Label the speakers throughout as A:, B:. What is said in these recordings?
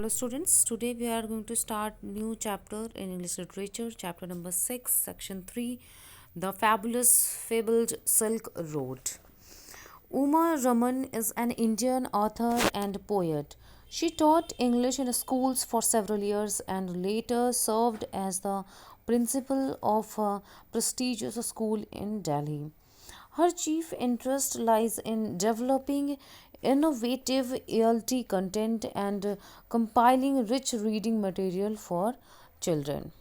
A: Hello students, today we are going to start new chapter in English literature, chapter number 6, section 3, The Fabulous Fabled Silk Road. Uma Raman is an Indian author and poet. She taught English in schools for several years and later served as the principal of a prestigious school in Delhi. Her chief interest lies in developing innovative ELT content and compiling rich reading material for children.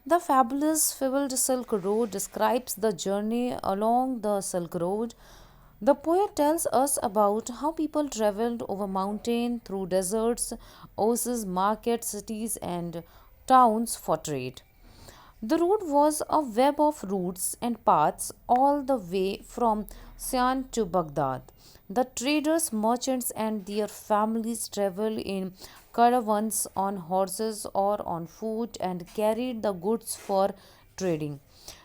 A: The fabulous Fabled Silk Road describes the journey along the Silk Road. The poet tells us about how people traveled over mountains, through deserts, oases, markets, cities, and towns for trade. The road was a web of routes and paths all the way from Sian to Baghdad. The traders, merchants, and their families traveled in caravans on horses or on foot and carried the goods for trading.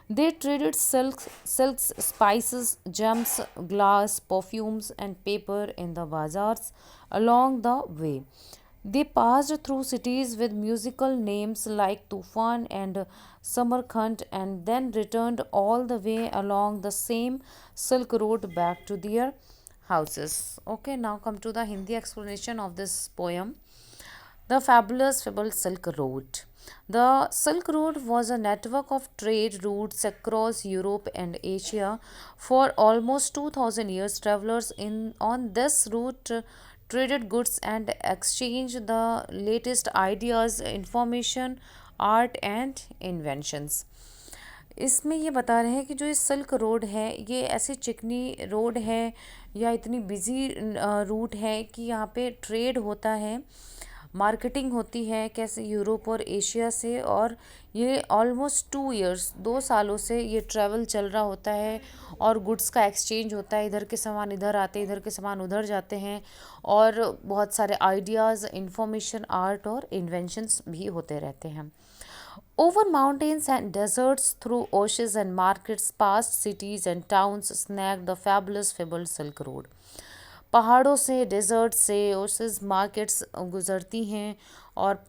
A: They traded silks, spices, gems, glass, perfumes, and paper in the bazaars along the way. They passed through cities with musical names like Tufan and Samarkand and then returned all the way along the same Silk Road back to their houses. Okay, now come to the Hindi explanation of this poem. The fabulous fabled Silk Road. The Silk Road was a network of trade routes across Europe and Asia. For almost 2000 years, travelers in on this route traded goods and exchanged the latest ideas, information, art and inventions. इसमें ये बता रहे हैं कि जो ये silk road है ये ऐसी चिकनी रोड है या इतनी बिजी रूट है कि यहाँ पे ट्रेड होता है, मार्केटिंग होती है कैसे यूरोप और एशिया से। और ये ऑलमोस्ट 2 इयर्स 2 सालों से ये ट्रैवल चल रहा होता है और गुड्स का एक्सचेंज होता है, इधर के सामान इधर आते हैं, इधर के सामान उधर जाते हैं और बहुत सारे आइडियाज़, इंफॉर्मेशन, आर्ट और इन्वेंशंस भी होते रहते हैं। Over mountains and deserts, through oases and markets, past cities and towns, snagged the fabulous fabled Silk Road. पहाड़ों से, डेजर्ट से, ओसेस, मार्केट्स गुजरती हैं और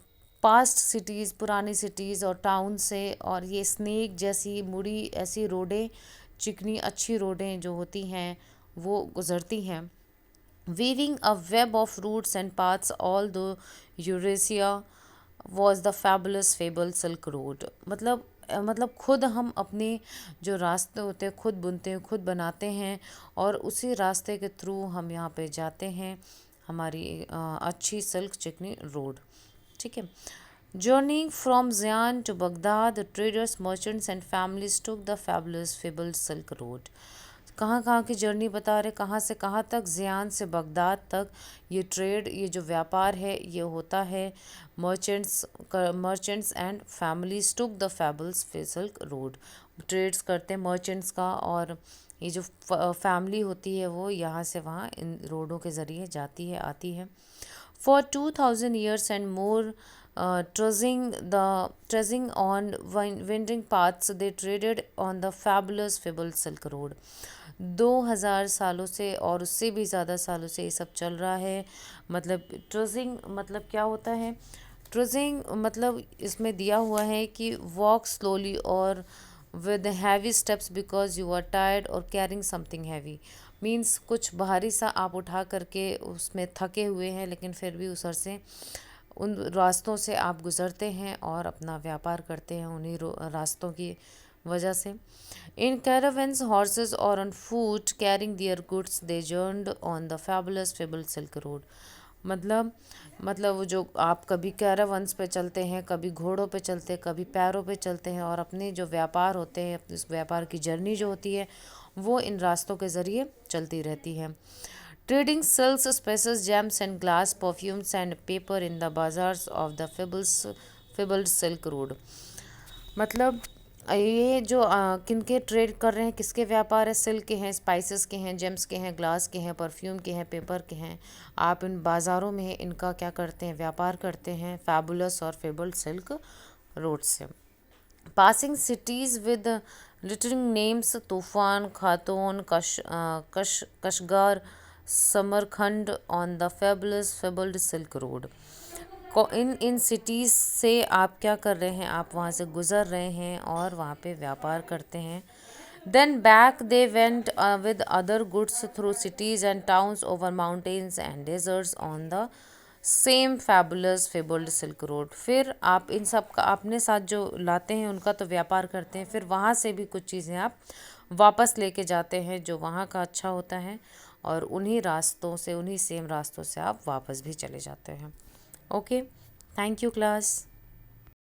A: पास्ट सिटीज़, पुरानी सिटीज़ और टाउन से, और ये स्नेक जैसी मुड़ी ऐसी रोडें, चिकनी अच्छी रोडें जो होती हैं वो गुजरती हैं। Weaving a web of routes and paths all the Eurasia was the fabulous fable silk road. मतलब खुद हम अपने जो रास्ते होते हैं खुद बुनते हैं, खुद बनाते हैं और उसी रास्ते के थ्रू हम यहाँ पे जाते हैं, हमारी अच्छी सिल्क चिकनी रोड। ठीक है। Journey from Xi'an to Baghdad, the traders, merchants and families took the fabulous fable silk Road. कहाँ कहाँ की जर्नी बता रहे, कहाँ से कहाँ तक, ज़ियान से बगदाद तक ये ट्रेड, ये जो व्यापार है ये होता है। Merchants and families took the fabled Silk Road, trades करते हैं मर्चेंट्स का, और ये जो फैमिली होती है वो यहाँ से वहाँ इन रोडों के ज़रिए जाती है, आती है। For 2000 years and more, trudging on winding paths, they traded on the fabulous fabled Silk Road. 2000 सालों से और उससे भी ज़्यादा सालों से ये सब चल रहा है। मतलब ट्रजिंग मतलब क्या होता है, ट्रजिंग मतलब इसमें दिया हुआ है कि वॉक स्लोली और with heavy steps because you are tired और कैरिंग समथिंग हैवी। मीन्स कुछ भारी सा आप उठा करके उसमें थके हुए हैं लेकिन फिर भी उस से उन रास्तों से आप गुज़रते हैं और अपना व्यापार करते हैं उन्हीं रास्तों की वजह से। In caravans, horses or on foot carrying their goods, they journeyed on the fabulous fable silk road. मतलब वो जो आप कभी कैरावंस पे चलते हैं, कभी घोड़ों पे चलते हैं, कभी पैरों पे चलते हैं और अपने जो व्यापार होते हैं, अपने इस व्यापार की जर्नी जो होती है वो इन रास्तों के ज़रिए चलती रहती है। Trading silks, spices, gems and glass, perfumes and paper in the bazaars of the fabled Silk road. मतलब ये जो किनके ट्रेड कर रहे हैं, किसके व्यापार है, सिल्क के हैं, स्पाइसेस के हैं, जेम्स के हैं, ग्लास के हैं, परफ्यूम के हैं, पेपर के हैं। आप इन बाज़ारों में इनका क्या करते हैं, व्यापार करते हैं फैबुलस और फेबल्ड सिल्क रोड से। Passing cities with glittering names Turfan, Khotan, Kashgar, Samarkand on the fabulous fabled Silk Road. इन सिटीज़ से आप क्या कर रहे हैं, आप वहाँ से गुज़र रहे हैं और वहाँ पे व्यापार करते हैं. Then back they went with other goods through cities and towns, over mountains and deserts on the same fabulous fabled Silk Road. फिर आप इन सब का अपने साथ जो लाते हैं उनका तो व्यापार करते हैं, फिर वहाँ से भी कुछ चीज़ें आप वापस लेके जाते हैं जो वहाँ का अच्छा होता है, और उन्हीं रास्तों से, उन्हीं सेम रास्तों से आप वापस भी चले जाते हैं. Okay, thank you class.